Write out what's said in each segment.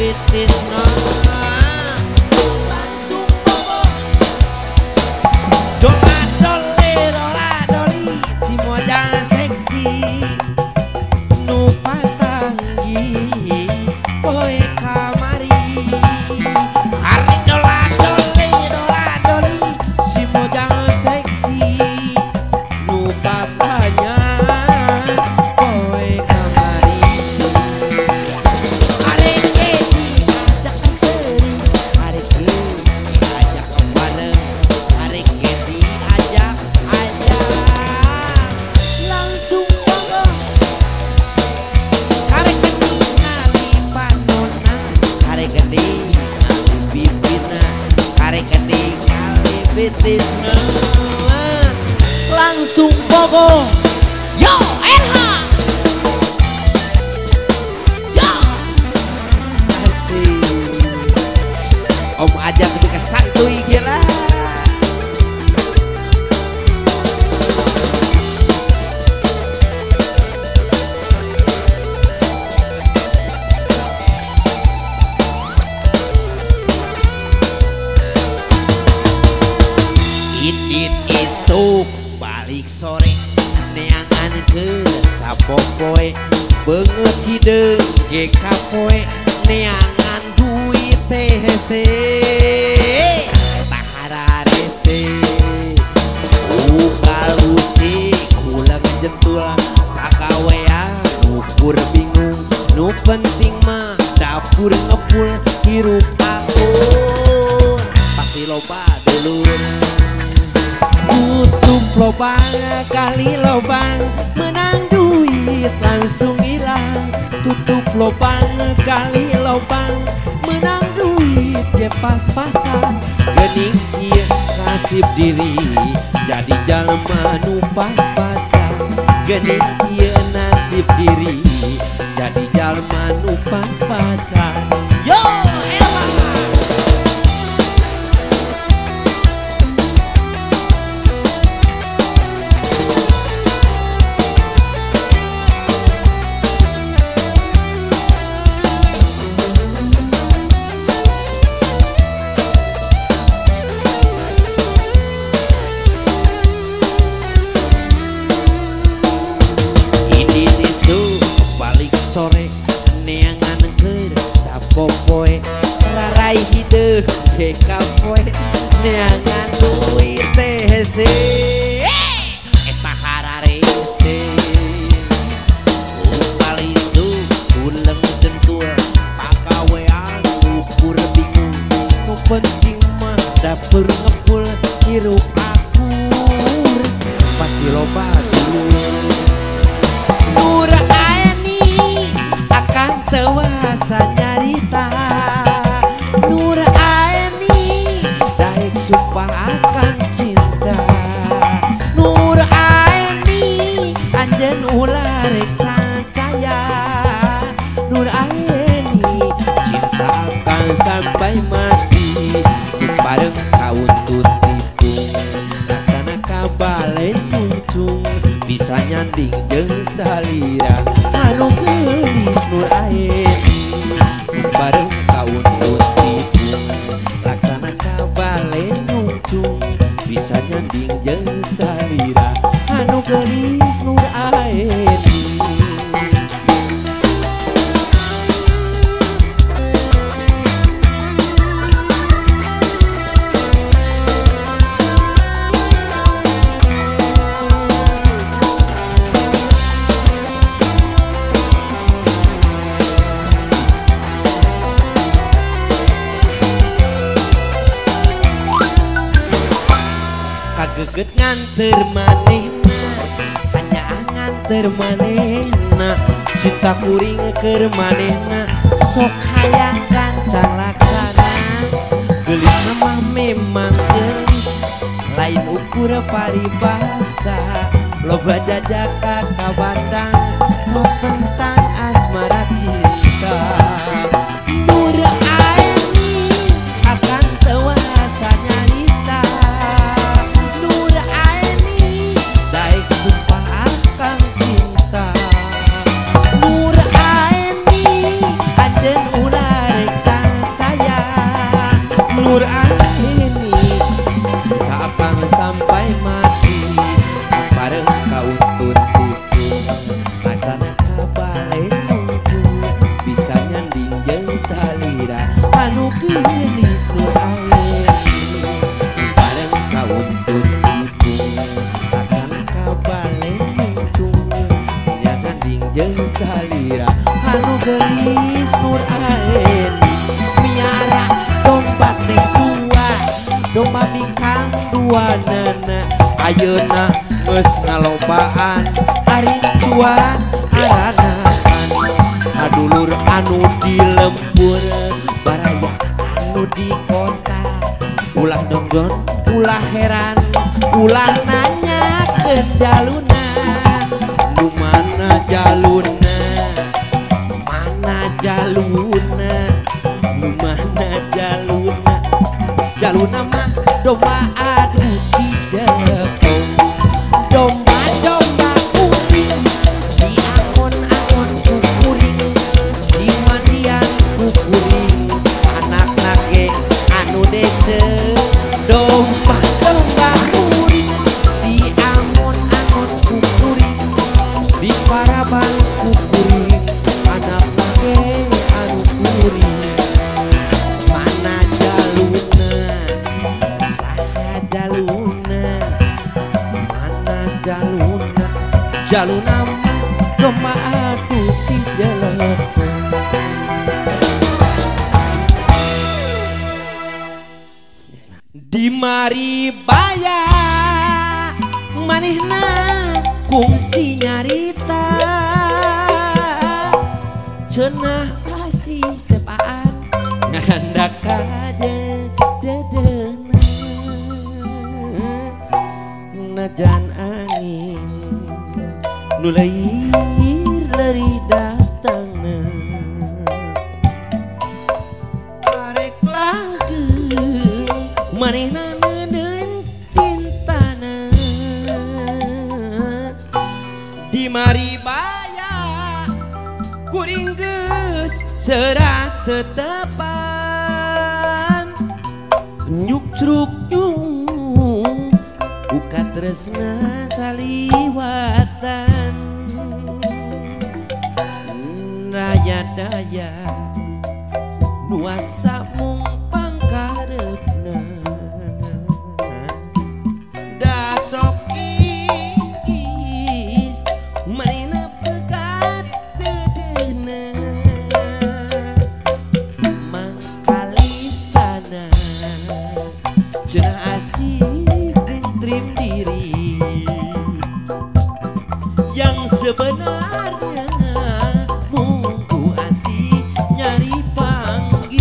Bitisna langsung bobo dola doli si modal seksi nu patanggi poe kamari hari dola doli si modal seksi nu patanya poe kamari arek ajak seri arek ajak kemana arek ajak langsung bogo arek ngali panona arek ngali bibina arek ngali bitisna langsung bogo yo Erha yo asik om aja ketika santuy gila Idit isuk balik sore neangan ke sapopoe beungeut hideung ge kapoe neangan duit teh hese tahara rese ukalusi kulang jentul kagawean ukur bingung nu penting mah dapur ngepul hirup akur pasti loba dulur tutup lobang kali lobang menang duit langsung hilang tutup lobang kali lobang menang duit ya pas-pasan geuning ieu kasih diri jadi jalma nu pas-pasan geuning ieu nasib diri jadi jalma nu pas-pasan yo Erma sore neangan keur sapopoe rarai hideung ge kapoe neangan duit teh hese eta hararese ukalisu uleng jentul pagawean ukur bingung nu penting mah dapur ngepul hirup akur pasti loba nur akan tewasa nyarita nur aeni daek sumpah akan cinta nur aeni anjeun ulah rek cacaya nur aeni cinta akan sampai mati bareng kaun tutitung laksana kabalen muncung bisa nyanding jeung salira anu geulis nur aeni bareng kaun tutitung laksana kabalen muncung bisa nyanding jeung salira anu geulis nur aeni kageget nganter manehna hanya nganter manehna cinta kuring keur manehna sok hayang gancang laksana geulisna mah memang geulis lain ukur paribasa loba jajaka kabandang nu pentang asmara cinta nur aeni akan tewasa nyarita nur aeni daek sumpah akan cinta nur aeni anjeun ulah rek salira anu geulis nu ayeuna bareng kauntun ibu laksana ka bale muncung nya ganding jeung salira anu geulis nu ayeuna miara domba teh dua domba bikang dua nana ayeuna geus ngalobaan ari cuan aranahan adulur anu di lembur baraya anu di kota ulah dongdon ulah heran ulah nanya ke jaluna nu mana jaluna mana jaluna nu mana jaluna jaluna mah domba adu di jepong domba kuring di angon-angon kukuring di mandian kukuring anak nage anu dese domba kuring di angon-angon kukuring di paraban kukuring anak nage anu kuring mana jaluna saha jaluna mana jaluna jaluna mah domba adu di jelepon di mari baya manehna kungsi nyarita cenah kasih cepaan ngarandak aja dedena najan angin nu lair lari datangna arek langgeng manehna neuneun cintana di mari baya kuring geus serah tetepan nyuk cruk nyung buka tresna saliwatan raya daya nuasa mung pangkareupna da sok kikis manehna pegat dedeuna mangkalisana cenah asik trim diri yang sebenarnya mungku asik nyari panggil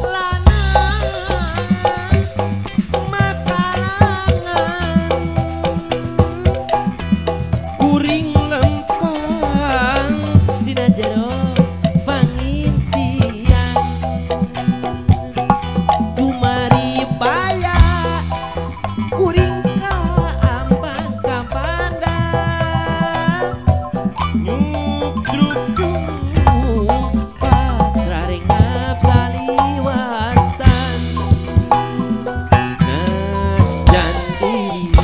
lana makalangan kuring lempang dina jero pangimpian kumari baya kuring ka ambang ka bandang nyuk druk pas rarengap saliwatan najan di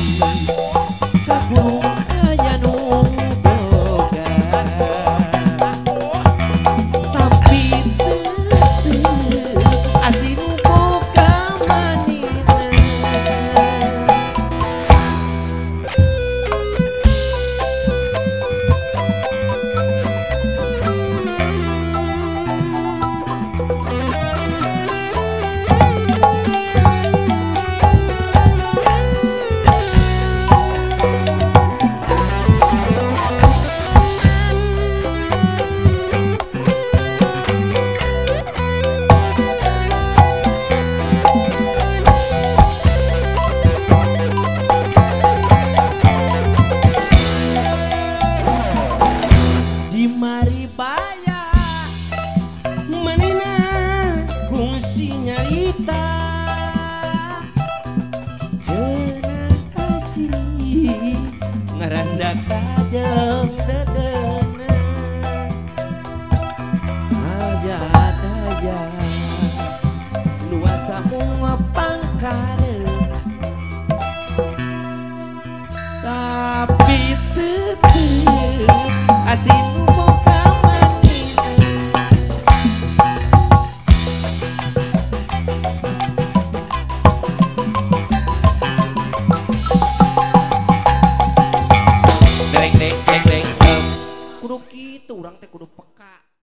kagung aya nu boga tapi asin boga manina di mari baya manehna kungsi nyarita cenah asih ngarandak jeung dedeuna aya daya nuasa mung pangkareup tapi tetep asin boga manehna kudu gitu, urang teh kudu peka.